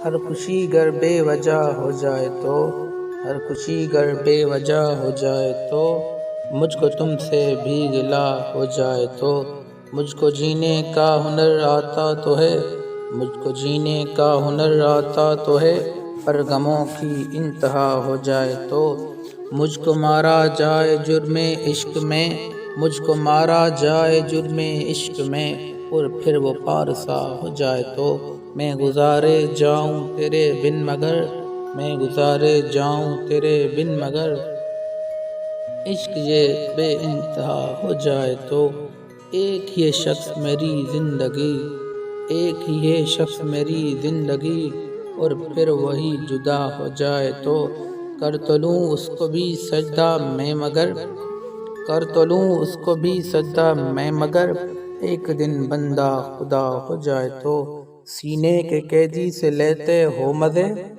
हर खुशी गर बेवजह हो जाए तो, हर खुशी गर बेवजह हो जाए तो, मुझको तुमसे भी गिला हो जाए तो, मुझको जीने का हुनर आता तो है, मुझको जीने का हुनर आता तो है, पर गमों की इंतहा हो जाए तो, मुझको मारा जाए जुर्मे इश्क में, मुझको मारा जाए जुर्मे इश्क में, और फिर वो पारसा हो जाए तो, मैं गुजारे जाऊं तेरे बिन मगर, मैं गुजारे जाऊं तेरे बिन मगर, इश्क ये बेइंतहा हो जाए तो, एक ये शख्स मेरी जिंदगी, एक ही ये शख्स मेरी जिंदगी, और फिर वही जुदा हो जाए तो, कर तो लूं उसको भी सजदा मैं मगर, कर तो लूं उसको भी सजदा मैं मगर, एक दिन बंदा खुदा हो जाए तो, सीने के कैदी से लेते हो मजे,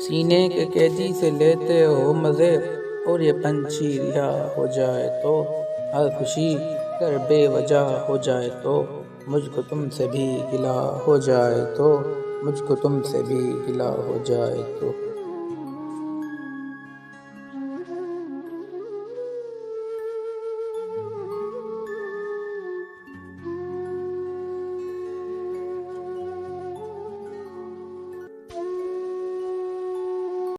सीने के कैदी से लेते हो मजे, और ये पंछी रिहा हो जाए तो, हर खुशी कर बेवजह हो जाए तो, मुझको तुमसे भी गिला हो जाए तो, मुझको तुमसे भी गिला हो जाए तो।